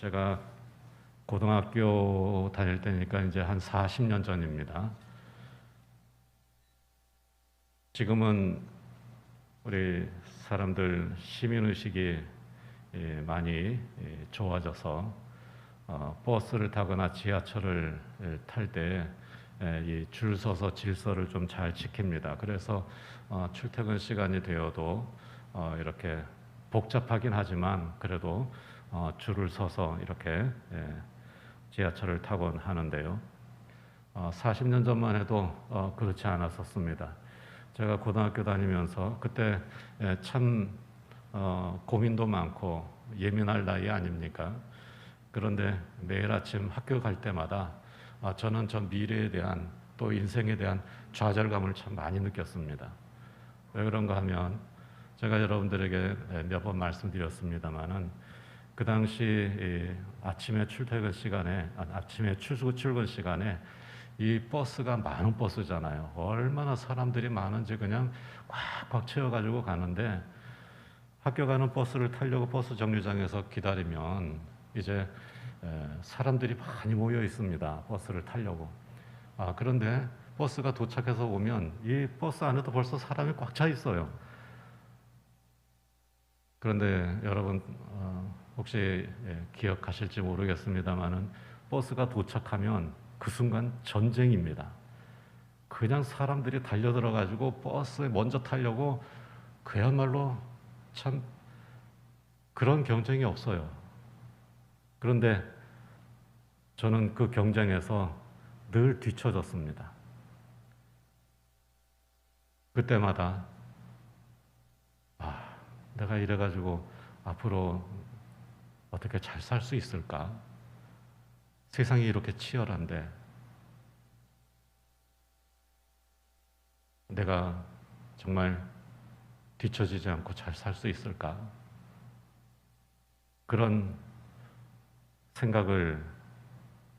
제가 고등학교 다닐 때니까 이제 한 40년 전입니다. 지금은 우리 사람들 시민의식이 많이 좋아져서 버스를 타거나 지하철을 탈 때 줄 서서 질서를 좀 잘 지킵니다. 그래서 출퇴근 시간이 되어도 이렇게 복잡하긴 하지만 그래도 줄을 서서 이렇게 지하철을 타곤 하는데요. 40년 전만 해도 그렇지 않았었습니다. 제가 고등학교 다니면서 그때 참 고민도 많고 예민할 나이 아닙니까? 그런데 매일 아침 학교 갈 때마다 저는 저 미래에 대한 또 인생에 대한 좌절감을 참 많이 느꼈습니다. 왜 그런가 하면 제가 여러분들에게 몇 번 말씀드렸습니다마는 그 당시 아침에 출퇴근 시간에 아침에 출근 시간에 이 버스가 많은 버스잖아요. 얼마나 사람들이 많은지 그냥 꽉꽉 채워가지고 가는데 학교 가는 버스를 타려고 버스 정류장에서 기다리면 이제 사람들이 많이 모여 있습니다. 버스를 타려고. 그런데 버스가 도착해서 오면 이 버스 안에도 벌써 사람이 꽉 차 있어요. 그런데 여러분 혹시 기억하실지 모르겠습니다만은 버스가 도착하면 그 순간 전쟁입니다. 그냥 사람들이 달려들어 가지고 버스에 먼저 타려고 그야말로 참 그런 경쟁이 없어요. 그런데 저는 그 경쟁에서 늘 뒤처졌습니다. 그때마다 내가 이래가지고 앞으로 어떻게 잘 살 수 있을까? 세상이 이렇게 치열한데 내가 정말 뒤처지지 않고 잘 살 수 있을까? 그런 생각을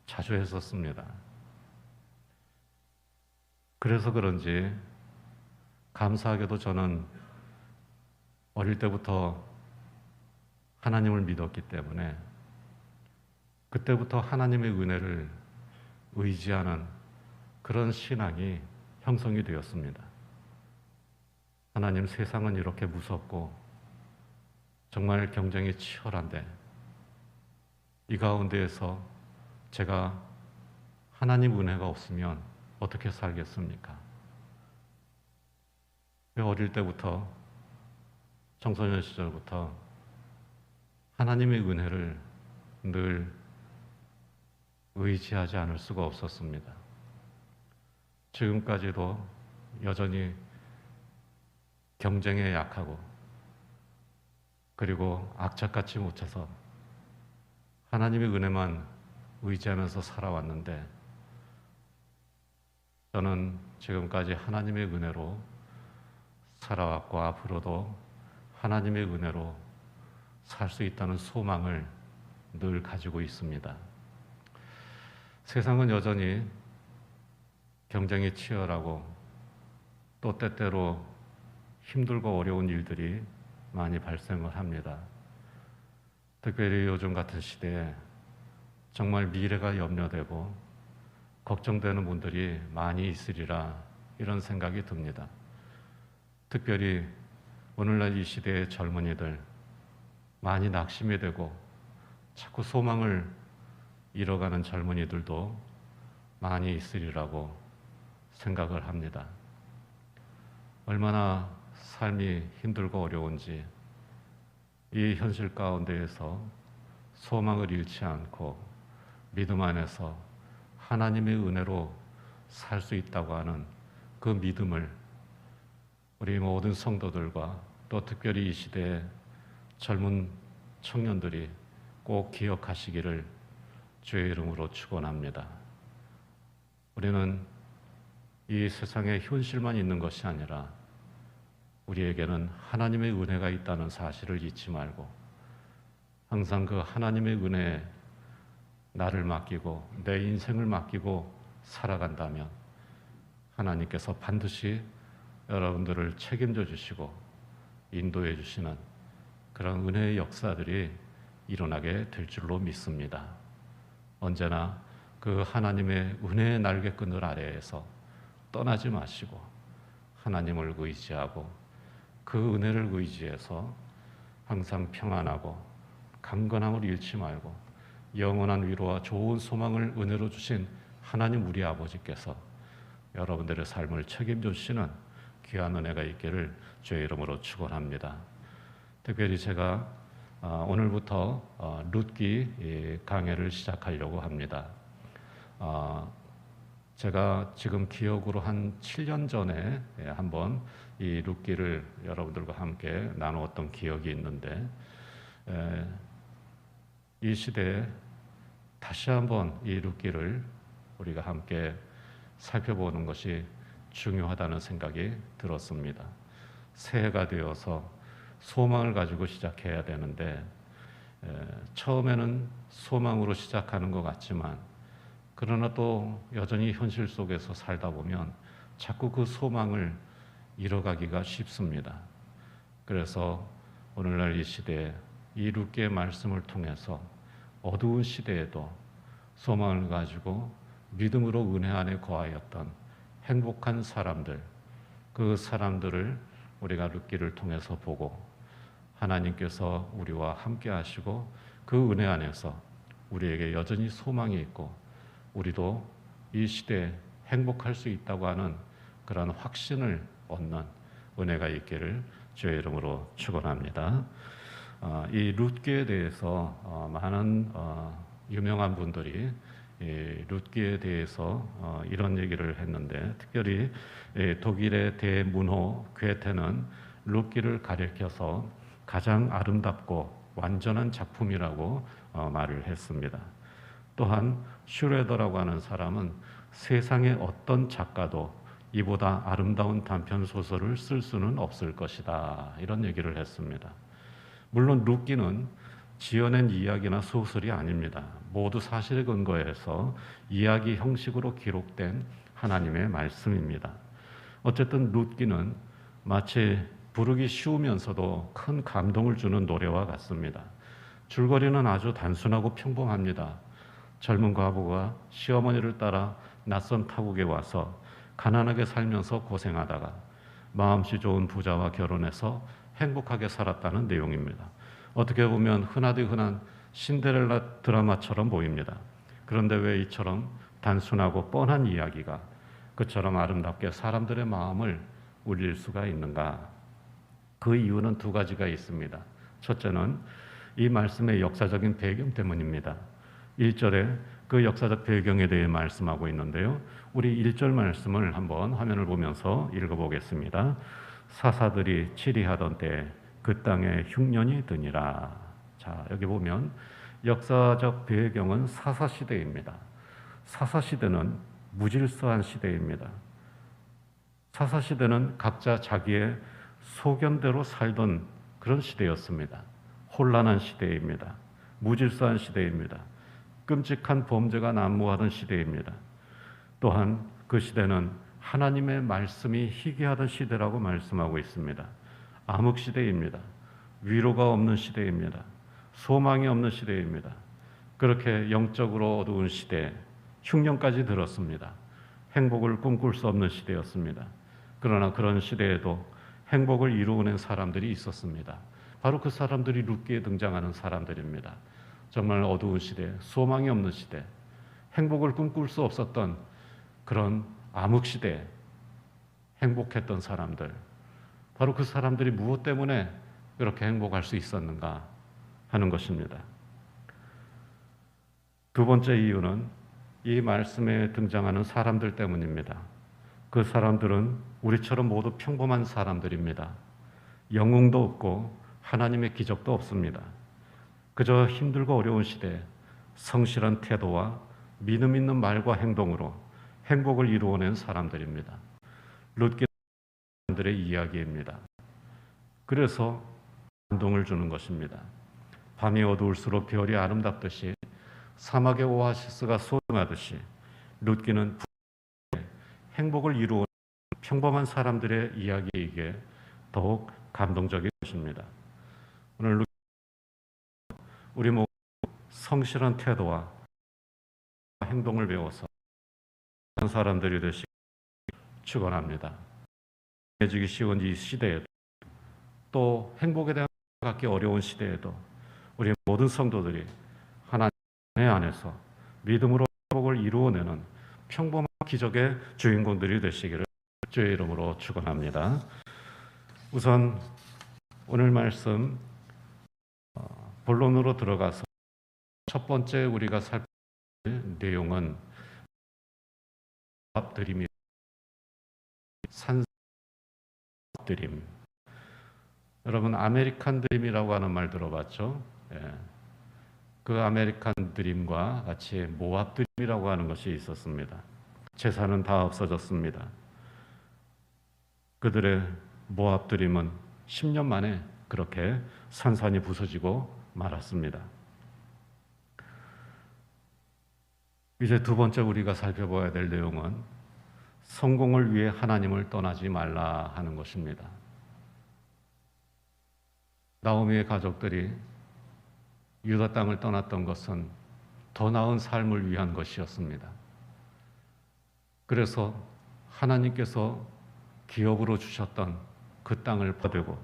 자주 했었습니다. 그래서 그런지 감사하게도 저는 어릴 때부터 하나님을 믿었기 때문에 그때부터 하나님의 은혜를 의지하는 그런 신앙이 형성이 되었습니다. 하나님, 세상은 이렇게 무섭고 정말 경쟁이 치열한데 이 가운데에서 제가 하나님 은혜가 없으면 어떻게 살겠습니까? 어릴 때부터 청소년 시절부터 하나님의 은혜를 늘 의지하지 않을 수가 없었습니다. 지금까지도 여전히 경쟁에 약하고 그리고 악착같이 묻혀서 하나님의 은혜만 의지하면서 살아왔는데 저는 지금까지 하나님의 은혜로 살아왔고 앞으로도 하나님의 은혜로 살 수 있다는 소망을 늘 가지고 있습니다. 세상은 여전히 경쟁이 치열하고 또 때때로 힘들고 어려운 일들이 많이 발생을 합니다. 특별히 요즘 같은 시대에 정말 미래가 염려되고 걱정되는 분들이 많이 있으리라 이런 생각이 듭니다. 특별히 오늘날 이 시대의 젊은이들 많이 낙심이 되고 자꾸 소망을 잃어가는 젊은이들도 많이 있으리라고 생각을 합니다. 얼마나 삶이 힘들고 어려운지 이 현실 가운데에서 소망을 잃지 않고 믿음 안에서 하나님의 은혜로 살 수 있다고 하는 그 믿음을 우리 모든 성도들과 또 특별히 이 시대의 젊은 청년들이 꼭 기억하시기를 주의 이름으로 축원합니다. 우리는 이 세상에 현실만 있는 것이 아니라 우리에게는 하나님의 은혜가 있다는 사실을 잊지 말고 항상 그 하나님의 은혜에 나를 맡기고 내 인생을 맡기고 살아간다면 하나님께서 반드시 여러분들을 책임져 주시고 인도해 주시는 그런 은혜의 역사들이 일어나게 될 줄로 믿습니다. 언제나 그 하나님의 은혜의 날개끈을 아래에서 떠나지 마시고 하나님을 의지하고 그 은혜를 의지해서 항상 평안하고 강건함을 잃지 말고 영원한 위로와 좋은 소망을 은혜로 주신 하나님 우리 아버지께서 여러분들의 삶을 책임져 주시는 귀한 은혜가 있기를 주의 이름으로 축원합니다. 특별히 제가 오늘부터 룻기 강해를 시작하려고 합니다. 제가 지금 기억으로 한 7년 전에 한번 이 룻기를 여러분들과 함께 나누었던 기억이 있는데, 이 시대에 다시 한번 이 룻기를 우리가 함께 살펴보는 것이 중요하다는 생각이 들었습니다. 새해가 되어서 소망을 가지고 시작해야 되는데, 처음에는 소망으로 시작하는 것 같지만 그러나 또 여전히 현실 속에서 살다 보면 자꾸 그 소망을 잃어가기가 쉽습니다. 그래서 오늘날 이 시대에 이 룻기의 말씀을 통해서 어두운 시대에도 소망을 가지고 믿음으로 은혜 안에 거하였던 행복한 사람들, 그 사람들을 우리가 룻기를 통해서 보고 하나님께서 우리와 함께 하시고 그 은혜 안에서 우리에게 여전히 소망이 있고 우리도 이 시대에 행복할 수 있다고 하는 그런 확신을 얻는 은혜가 있기를 주의 이름으로 축원합니다. 이 룻기에 대해서 많은 유명한 분들이 룻기에 대해서 이런 얘기를 했는데, 특별히 독일의 대문호 괴테는 룻기를 가리켜서 가장 아름답고 완전한 작품이라고 말을 했습니다. 또한 슈레더라고 하는 사람은 세상의 어떤 작가도 이보다 아름다운 단편 소설을 쓸 수는 없을 것이다, 이런 얘기를 했습니다. 물론 룻기는 지어낸 이야기나 소설이 아닙니다. 모두 사실에 근거해서 이야기 형식으로 기록된 하나님의 말씀입니다. 어쨌든 룻기는 마치 부르기 쉬우면서도 큰 감동을 주는 노래와 같습니다. 줄거리는 아주 단순하고 평범합니다. 젊은 과부가 시어머니를 따라 낯선 타국에 와서 가난하게 살면서 고생하다가 마음씨 좋은 부자와 결혼해서 행복하게 살았다는 내용입니다. 어떻게 보면 흔하디 흔한 신데렐라 드라마처럼 보입니다. 그런데 왜 이처럼 단순하고 뻔한 이야기가 그처럼 아름답게 사람들의 마음을 울릴 수가 있는가? 그 이유는 두 가지가 있습니다. 첫째는 이 말씀의 역사적인 배경 때문입니다. 1절에 그 역사적 배경에 대해 말씀하고 있는데요. 우리 1절 말씀을 한번 화면을 보면서 읽어보겠습니다. 사사들이 치리하던 때 그 땅에 흉년이 드니라. 자, 여기 보면 역사적 배경은 사사시대입니다. 사사시대는 무질서한 시대입니다. 사사시대는 각자 자기의 소견대로 살던 그런 시대였습니다. 혼란한 시대입니다. 무질서한 시대입니다. 끔찍한 범죄가 난무하던 시대입니다. 또한 그 시대는 하나님의 말씀이 희귀하던 시대라고 말씀하고 있습니다. 암흑시대입니다. 위로가 없는 시대입니다. 소망이 없는 시대입니다. 그렇게 영적으로 어두운 시대, 흉년까지 들었습니다. 행복을 꿈꿀 수 없는 시대였습니다. 그러나 그런 시대에도 행복을 이루어낸 사람들이 있었습니다. 바로 그 사람들이 룻기에 등장하는 사람들입니다. 정말 어두운 시대, 소망이 없는 시대, 행복을 꿈꿀 수 없었던 그런 암흑시대, 행복했던 사람들, 바로 그 사람들이 무엇 때문에 그렇게 행복할 수 있었는가 하는 것입니다. 두 번째 이유는 이 말씀에 등장하는 사람들 때문입니다. 그 사람들은 우리처럼 모두 평범한 사람들입니다. 영웅도 없고 하나님의 기적도 없습니다. 그저 힘들고 어려운 시대에 성실한 태도와 믿음 있는 말과 행동으로 행복을 이루어낸 사람들입니다. 룻기 사람들의 이야기입니다. 그래서 감동을 주는 것입니다. 밤이 어두울수록 별이 아름답듯이 사막의 오아시스가 소중하듯이 룻기는 행복을 이루어낸 평범한 사람들의 이야기이기에 더욱 감동적인 것입니다. 오늘 우리 모두 성실한 태도와 행동을 배워서 사람들이 되시기 축원합니다. 해주기 쉬운 이 시대에도 또 행복에 대한 갖기 어려운 시대에도 우리 모든 성도들이 하나님 안에서 믿음으로 행복을 이루어내는 평범한 기적의 주인공들이 되시기를 주의 이름으로 축원합니다. 우선 오늘 말씀 본론으로 들어가서 첫 번째 우리가 살펴볼 내용은 모압드림이 산드림. 여러분 아메리칸 드림이라고 하는 말 들어봤죠? 예. 그 아메리칸 드림과 같이 모압 드림이라고 하는 것이 있었습니다. 재산은 다 없어졌습니다. 그들의 모압 드림은 10년 만에 그렇게 산산이 부서지고 말았습니다. 이제 두 번째 우리가 살펴봐야 될 내용은 성공을 위해 하나님을 떠나지 말라 하는 것입니다. 나오미의 가족들이 유다 땅을 떠났던 것은 더 나은 삶을 위한 것이었습니다. 그래서 하나님께서 기업으로 주셨던 그 땅을 퍼들고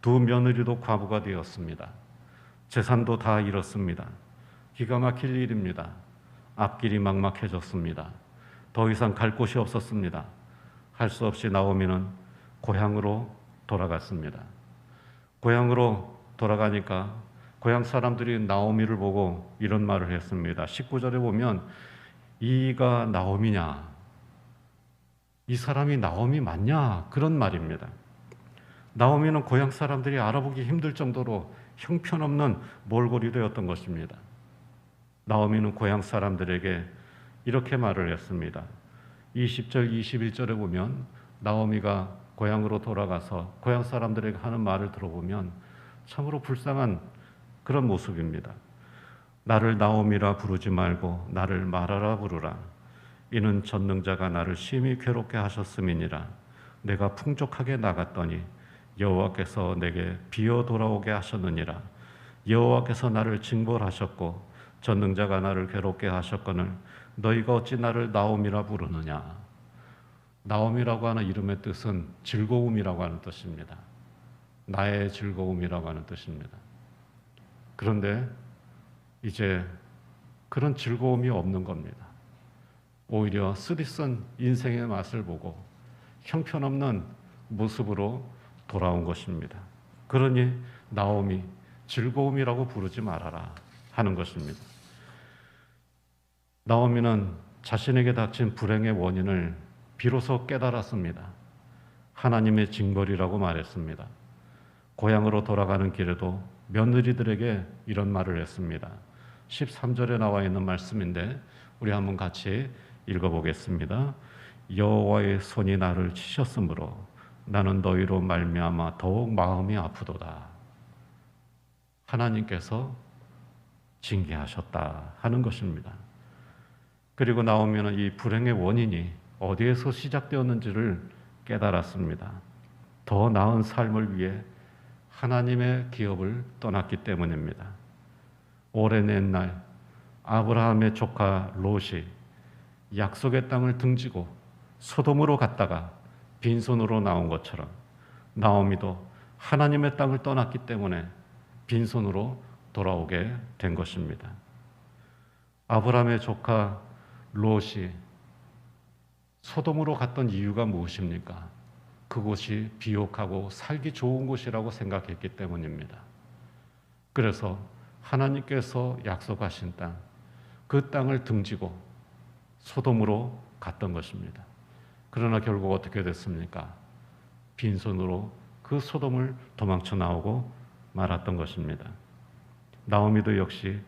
두 며느리도 과부가 되었습니다. 재산도 다 잃었습니다. 기가 막힐 일입니다. 앞길이 막막해졌습니다. 더 이상 갈 곳이 없었습니다. 할 수 없이 나오미는 고향으로 돌아갔습니다. 고향으로 돌아가니까 고향 사람들이 나오미를 보고 이런 말을 했습니다. 19절에 보면 이가 나오미냐? 이 사람이 나오미 맞냐? 그런 말입니다. 나오미는 고향 사람들이 알아보기 힘들 정도로 형편없는 몰골이 되었던 것입니다. 나오미는 고향 사람들에게 이렇게 말을 했습니다. 20절, 21절에 보면 나오미가 고향으로 돌아가서 고향 사람들에게 하는 말을 들어보면 참으로 불쌍한 그런 모습입니다. 나를 나오미라 부르지 말고 나를 마라라 부르라. 이는 전능자가 나를 심히 괴롭게 하셨음이니라. 내가 풍족하게 나갔더니 여호와께서 내게 비어 돌아오게 하셨느니라. 여호와께서 나를 징벌하셨고 전능자가 나를 괴롭게 하셨거늘 너희가 어찌 나를 나오미라 부르느냐. 나오미라고 하는 이름의 뜻은 즐거움이라고 하는 뜻입니다. 나의 즐거움이라고 하는 뜻입니다. 그런데 이제 그런 즐거움이 없는 겁니다. 오히려 쓰디쓴 인생의 맛을 보고 형편없는 모습으로 돌아온 것입니다. 그러니 나오미 즐거움이라고 부르지 말아라 하는 것입니다. 나오미는 자신에게 닥친 불행의 원인을 비로소 깨달았습니다. 하나님의 징벌이라고 말했습니다. 고향으로 돌아가는 길에도 며느리들에게 이런 말을 했습니다. 13절에 나와 있는 말씀인데 우리 한번 같이 읽어보겠습니다. 여호와의 손이 나를 치셨으므로 나는 너희로 말미암아 더욱 마음이 아프도다. 하나님께서 징계하셨다 하는 것입니다. 그리고 나오면 이 불행의 원인이 어디에서 시작되었는지를 깨달았습니다. 더 나은 삶을 위해 하나님의 기업을 떠났기 때문입니다. 오랜 옛날 아브라함의 조카 롯이 약속의 땅을 등지고 소돔으로 갔다가 빈손으로 나온 것처럼 나오미도 하나님의 땅을 떠났기 때문에 빈손으로 돌아오게 된 것입니다. 아브라함의 조카 롯이 소돔으로 갔던 이유가 무엇입니까? 그곳이 비옥하고 살기 좋은 곳이라고 생각했기 때문입니다. 그래서 하나님께서 약속하신 땅, 그 땅을 등지고 소돔으로 갔던 것입니다. 그러나 결국 어떻게 됐습니까? 빈손으로 그 소돔을 도망쳐 나오고 말았던 것입니다. 나오미도 역시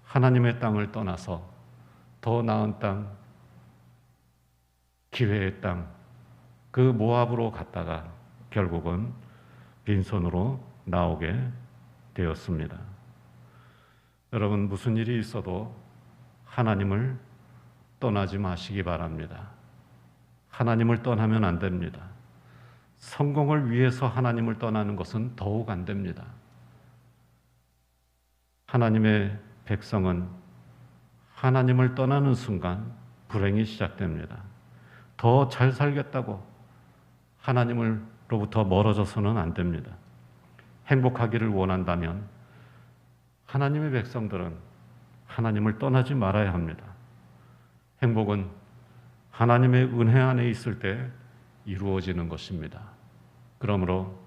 하나님의 땅을 떠나서 더 나은 땅, 기회의 땅, 그 모압으로 갔다가 결국은 빈손으로 나오게 되었습니다. 여러분, 무슨 일이 있어도 하나님을 떠나지 마시기 바랍니다. 하나님을 떠나면 안 됩니다. 성공을 위해서 하나님을 떠나는 것은 더욱 안 됩니다. 하나님의 백성은 하나님을 떠나는 순간 불행이 시작됩니다. 더 잘 살겠다고 하나님으로부터 멀어져서는 안 됩니다. 행복하기를 원한다면 하나님의 백성들은 하나님을 떠나지 말아야 합니다. 행복은 하나님의 은혜 안에 있을 때 이루어지는 것입니다. 그러므로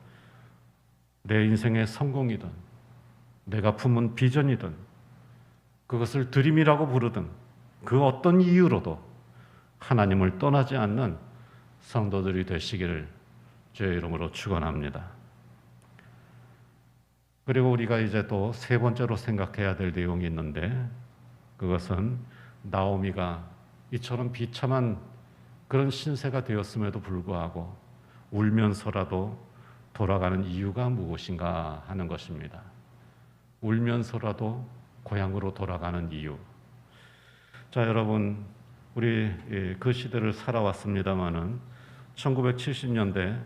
내 인생의 성공이든 내가 품은 비전이든 그것을 드림이라고 부르든 그 어떤 이유로도 하나님을 떠나지 않는 성도들이 되시기를 주의 이름으로 축원합니다. 그리고 우리가 이제 또 세 번째로 생각해야 될 내용이 있는데 그것은 나오미가 이처럼 비참한 그런 신세가 되었음에도 불구하고 울면서라도 돌아가는 이유가 무엇인가 하는 것입니다. 울면서라도 고향으로 돌아가는 이유. 자, 여러분, 우리 그 시대를 살아왔습니다마는 1970년대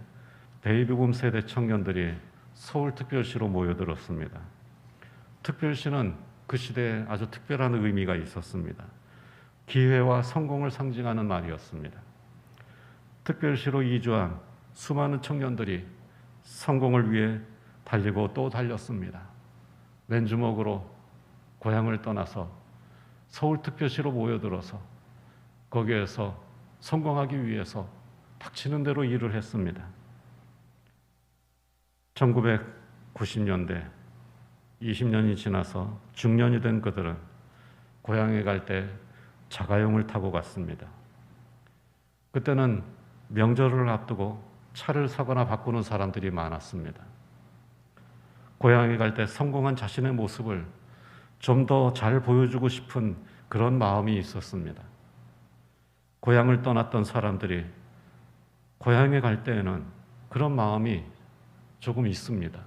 베이비붐 세대 청년들이 서울특별시로 모여들었습니다. 특별시는 그 시대에 아주 특별한 의미가 있었습니다. 기회와 성공을 상징하는 말이었습니다. 특별시로 이주한 수많은 청년들이 성공을 위해 달리고 또 달렸습니다. 맨주먹으로 고향을 떠나서 서울특별시로 모여들어서 거기에서 성공하기 위해서 닥치는 대로 일을 했습니다. 1990년대 20년이 지나서 중년이 된 그들은 고향에 갈 때 자가용을 타고 갔습니다. 그때는 명절을 앞두고 차를 사거나 바꾸는 사람들이 많았습니다. 고향에 갈 때 성공한 자신의 모습을 좀 더 잘 보여주고 싶은 그런 마음이 있었습니다. 고향을 떠났던 사람들이 고향에 갈 때에는 그런 마음이 조금 있습니다.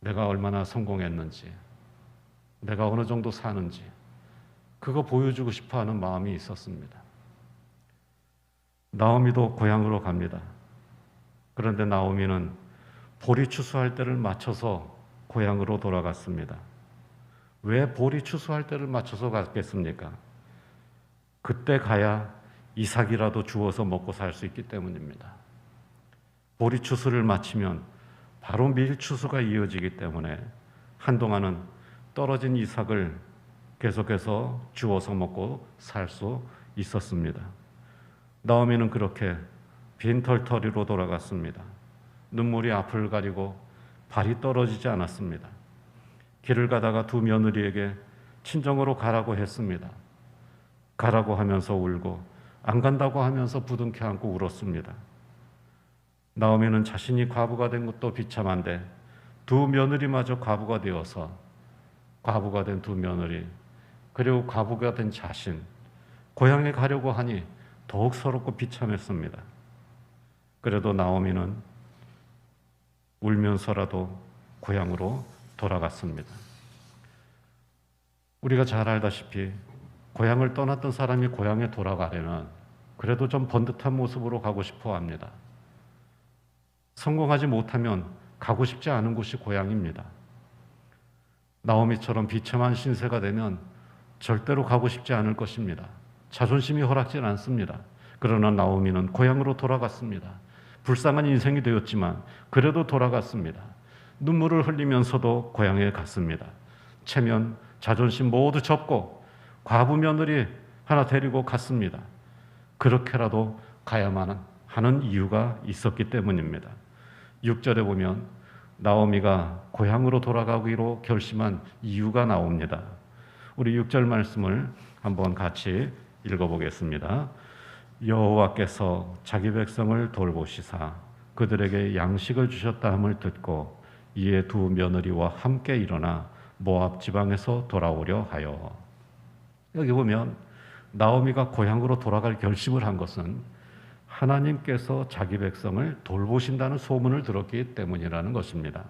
내가 얼마나 성공했는지, 내가 어느 정도 사는지, 그거 보여주고 싶어 하는 마음이 있었습니다. 나오미도 고향으로 갑니다. 그런데 나오미는 보리 추수할 때를 맞춰서 고향으로 돌아갔습니다. 왜 보리 추수할 때를 맞춰서 갔겠습니까? 그때 가야 이삭이라도 주워서 먹고 살 수 있기 때문입니다. 보리 추수를 마치면 바로 밀 추수가 이어지기 때문에 한동안은 떨어진 이삭을 계속해서 주워서 먹고 살 수 있었습니다. 나오미는 그렇게 빈털터리로 돌아갔습니다. 눈물이 앞을 가리고 발이 떨어지지 않았습니다. 길을 가다가 두 며느리에게 친정으로 가라고 했습니다. 가라고 하면서 울고 안 간다고 하면서 부둥켜 안고 울었습니다. 나오미는 자신이 과부가 된 것도 비참한데 두 며느리마저 과부가 되어서 과부가 된 두 며느리 그리고 과부가 된 자신 고향에 가려고 하니 더욱 서럽고 비참했습니다. 그래도 나오미는 울면서라도 고향으로 돌아갔습니다. 우리가 잘 알다시피 고향을 떠났던 사람이 고향에 돌아가려면 그래도 좀 번듯한 모습으로 가고 싶어 합니다. 성공하지 못하면 가고 싶지 않은 곳이 고향입니다. 나오미처럼 비참한 신세가 되면 절대로 가고 싶지 않을 것입니다. 자존심이 허락질 않습니다. 그러나 나오미는 고향으로 돌아갔습니다. 불쌍한 인생이 되었지만 그래도 돌아갔습니다. 눈물을 흘리면서도 고향에 갔습니다. 체면, 자존심 모두 접고 과부 며느리 하나 데리고 갔습니다. 그렇게라도 가야만 하는 이유가 있었기 때문입니다. 6절에 보면 나오미가 고향으로 돌아가기로 결심한 이유가 나옵니다. 우리 6절 말씀을 한번 같이 읽어보겠습니다. 여호와께서 자기 백성을 돌보시사 그들에게 양식을 주셨다 함을 듣고 이에 두 며느리와 함께 일어나 모압 지방에서 돌아오려 하여. 여기 보면 나오미가 고향으로 돌아갈 결심을 한 것은 하나님께서 자기 백성을 돌보신다는 소문을 들었기 때문이라는 것입니다.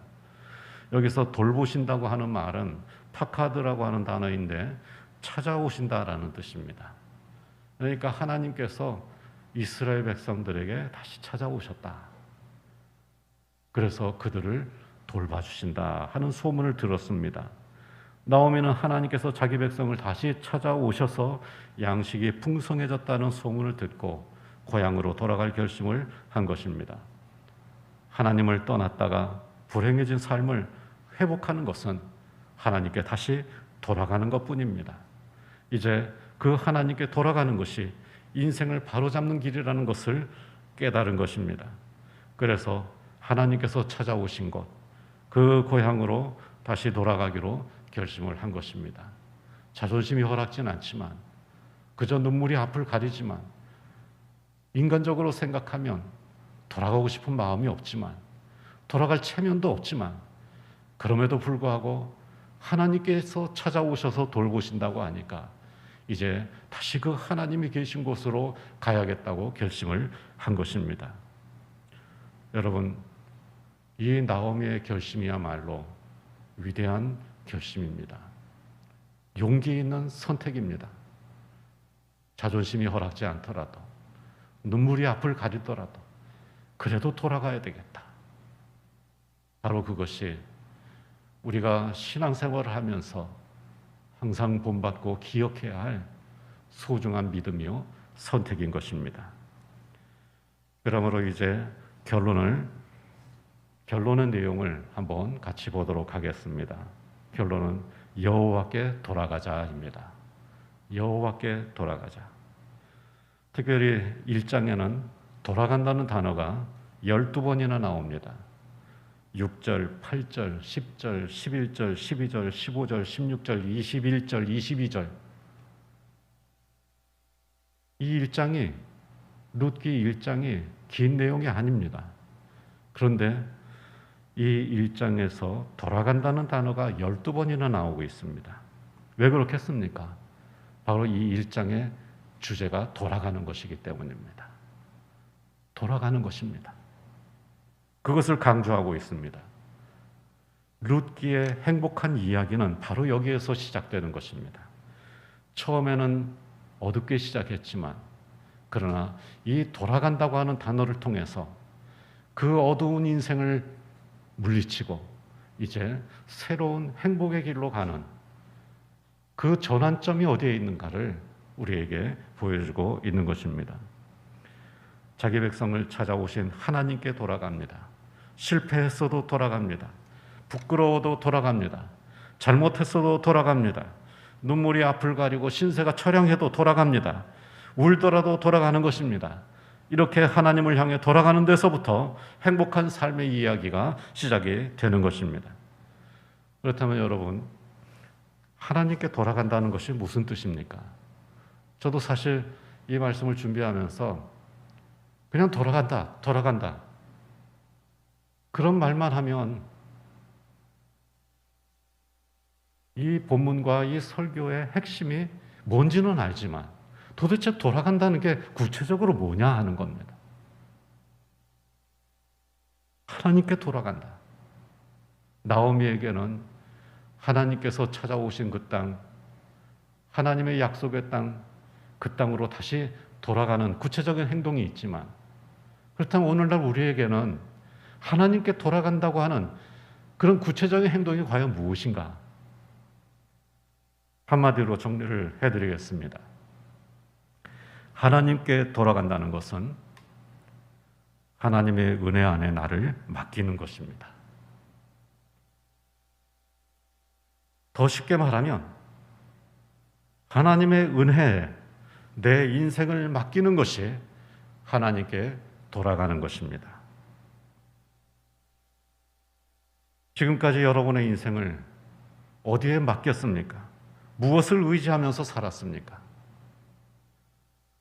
여기서 돌보신다고 하는 말은 파카드라고 하는 단어인데 찾아오신다라는 뜻입니다. 그러니까 하나님께서 이스라엘 백성들에게 다시 찾아오셨다. 그래서 그들을 돌봐주신다 하는 소문을 들었습니다. 나오미는 하나님께서 자기 백성을 다시 찾아오셔서 양식이 풍성해졌다는 소문을 듣고 고향으로 돌아갈 결심을 한 것입니다. 하나님을 떠났다가 불행해진 삶을 회복하는 것은 하나님께 다시 돌아가는 것뿐입니다. 이제 그 하나님께 돌아가는 것이 인생을 바로잡는 길이라는 것을 깨달은 것입니다. 그래서 하나님께서 찾아오신 곳, 그 고향으로 다시 돌아가기로 결심을 한 것입니다. 자존심이 허락진 않지만, 그저 눈물이 앞을 가리지만, 인간적으로 생각하면 돌아가고 싶은 마음이 없지만, 돌아갈 체면도 없지만, 그럼에도 불구하고 하나님께서 찾아오셔서 돌보신다고 하니까 이제 다시 그 하나님이 계신 곳으로 가야겠다고 결심을 한 것입니다. 여러분, 이 나오미의 결심이야말로 위대한 결심입니다. 용기 있는 선택입니다. 자존심이 허락지 않더라도, 눈물이 앞을 가리더라도 그래도 돌아가야 되겠다. 바로 그것이 우리가 신앙생활을 하면서 항상 본받고 기억해야 할 소중한 믿음이요 선택인 것입니다. 그러므로 이제 결론의 내용을 한번 같이 보도록 하겠습니다. 결론은 여호와께 돌아가자입니다. 여호와께 돌아가자. 특별히 1장에는 돌아간다는 단어가 12번이나 나옵니다. 6절, 8절, 10절, 11절, 12절, 15절, 16절, 21절, 22절. 이 1장이, 룻기 1장이 긴 내용이 아닙니다. 그런데 이 1장에서 돌아간다는 단어가 12번이나 나오고 있습니다. 왜 그렇겠습니까? 바로 이 1장의 주제가 돌아가는 것이기 때문입니다. 돌아가는 것입니다. 그것을 강조하고 있습니다. 룻기의 행복한 이야기는 바로 여기에서 시작되는 것입니다. 처음에는 어둡게 시작했지만, 그러나 이 돌아간다고 하는 단어를 통해서 그 어두운 인생을 물리치고 이제 새로운 행복의 길로 가는 그 전환점이 어디에 있는가를 우리에게 보여주고 있는 것입니다. 자기 백성을 찾아오신 하나님께 돌아갑니다. 실패했어도 돌아갑니다. 부끄러워도 돌아갑니다. 잘못했어도 돌아갑니다. 눈물이 앞을 가리고 신세가 처량해도 돌아갑니다. 울더라도 돌아가는 것입니다. 이렇게 하나님을 향해 돌아가는 데서부터 행복한 삶의 이야기가 시작이 되는 것입니다. 그렇다면 여러분, 하나님께 돌아간다는 것이 무슨 뜻입니까? 저도 사실 이 말씀을 준비하면서 그냥 돌아간다. 그런 말만 하면 이 본문과 이 설교의 핵심이 뭔지는 알지만 도대체 돌아간다는 게 구체적으로 뭐냐 하는 겁니다. 하나님께 돌아간다. 나오미에게는 하나님께서 찾아오신 그 땅, 하나님의 약속의 땅, 그 땅으로 다시 돌아가는 구체적인 행동이 있지만, 그렇다면 오늘날 우리에게는 하나님께 돌아간다고 하는 그런 구체적인 행동이 과연 무엇인가? 한마디로 정리를 해드리겠습니다. 하나님께 돌아간다는 것은 하나님의 은혜 안에 나를 맡기는 것입니다. 더 쉽게 말하면 하나님의 은혜에 내 인생을 맡기는 것이 하나님께 돌아가는 것입니다. 지금까지 여러분의 인생을 어디에 맡겼습니까? 무엇을 의지하면서 살았습니까?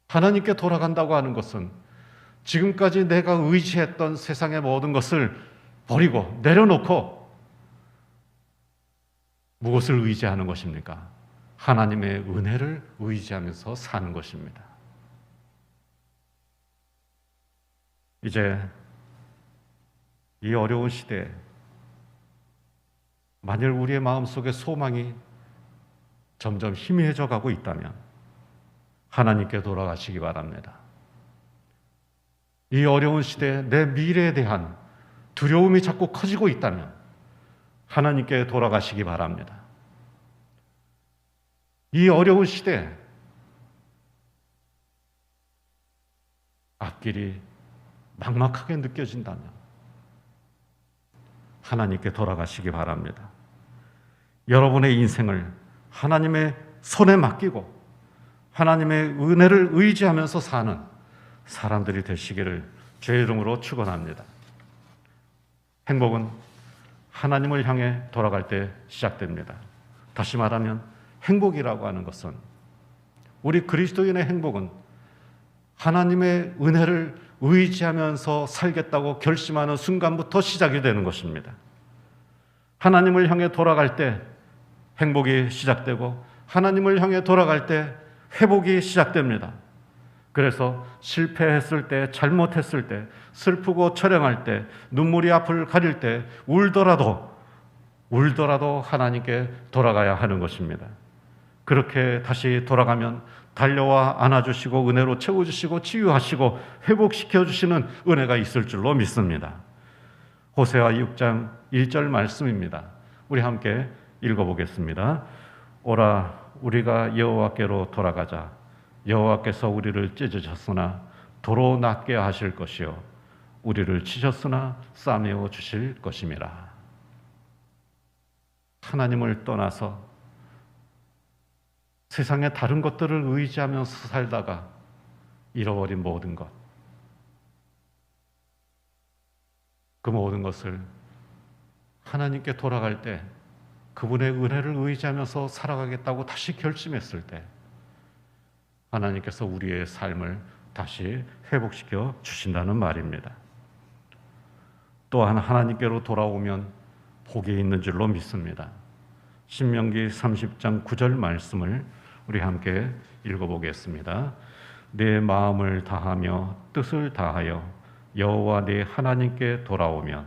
하나님께 돌아간다고 하는 것은 지금까지 내가 의지했던 세상의 모든 것을 버리고 내려놓고 무엇을 의지하는 것입니까? 하나님의 은혜를 의지하면서 사는 것입니다. 이제 이 어려운 시대에 만일 우리의 마음속에 소망이 점점 희미해져 가고 있다면 하나님께 돌아가시기 바랍니다. 이 어려운 시대에 내 미래에 대한 두려움이 자꾸 커지고 있다면 하나님께 돌아가시기 바랍니다. 이 어려운 시대 앞길이 막막하게 느껴진다면 하나님께 돌아가시기 바랍니다. 여러분의 인생을 하나님의 손에 맡기고 하나님의 은혜를 의지하면서 사는 사람들이 되시기를 주의 이름으로 축원합니다. 행복은 하나님을 향해 돌아갈 때 시작됩니다. 다시 말하면 행복이라고 하는 것은, 우리 그리스도인의 행복은 하나님의 은혜를 의지하면서 살겠다고 결심하는 순간부터 시작이 되는 것입니다. 하나님을 향해 돌아갈 때 행복이 시작되고 하나님을 향해 돌아갈 때 회복이 시작됩니다. 그래서 실패했을 때, 잘못했을 때, 슬프고 처량할 때, 눈물이 앞을 가릴 때 울더라도 하나님께 돌아가야 하는 것입니다. 그렇게 다시 돌아가면 달려와 안아주시고 은혜로 채워주시고 치유하시고 회복시켜주시는 은혜가 있을 줄로 믿습니다. 호세아 6장 1절 말씀입니다. 우리 함께 읽어보겠습니다. 오라, 우리가 여호와께로 돌아가자. 여호와께서 우리를 찢으셨으나 도로 낫게 하실 것이요 우리를 치셨으나 싸매어 주실 것임이라. 하나님을 떠나서 세상의 다른 것들을 의지하면서 살다가 잃어버린 모든 것, 그 모든 것을 하나님께 돌아갈 때, 그분의 은혜를 의지하면서 살아가겠다고 다시 결심했을 때 하나님께서 우리의 삶을 다시 회복시켜 주신다는 말입니다. 또한 하나님께로 돌아오면 복이 있는 줄로 믿습니다. 신명기 30장 9절 말씀을 우리 함께 읽어보겠습니다. 내 마음을 다하며 뜻을 다하여 여호와 네 하나님께 돌아오면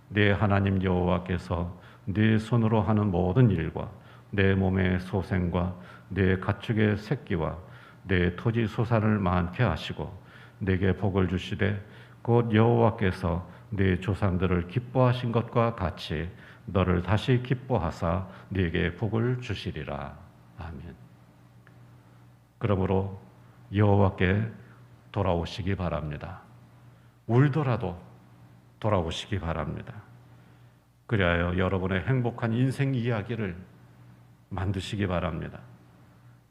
내 하나님 여호와께서 네 손으로 하는 모든 일과 내 몸의 소생과 내 가축의 새끼와 내 토지 소산을 많게 하시고 내게 복을 주시되 곧 여호와께서 네 조상들을 기뻐하신 것과 같이 너를 다시 기뻐하사 네게 복을 주시리라. 아멘. 그러므로 여호와께 돌아오시기 바랍니다. 울더라도 돌아오시기 바랍니다. 그리하여 여러분의 행복한 인생 이야기를 만드시기 바랍니다.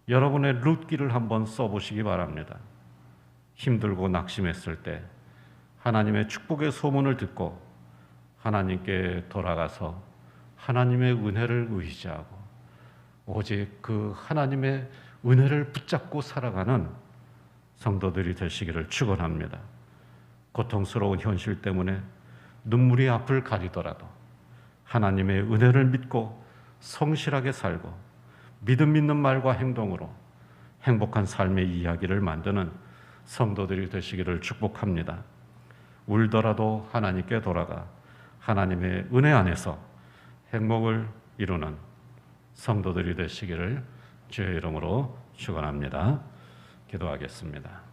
여러분의 룻기를 한번 써보시기 바랍니다. 힘들고 낙심했을 때 하나님의 축복의 소문을 듣고 하나님께 돌아가서 하나님의 은혜를 의지하고 오직 그 하나님의 은혜를 붙잡고 살아가는 성도들이 되시기를 축원합니다. 고통스러운 현실 때문에 눈물이 앞을 가리더라도 하나님의 은혜를 믿고 성실하게 살고 믿음 있는 말과 행동으로 행복한 삶의 이야기를 만드는 성도들이 되시기를 축복합니다. 울더라도 하나님께 돌아가 하나님의 은혜 안에서 행복을 이루는 성도들이 되시기를 주의 이름으로 축원합니다. 기도하겠습니다.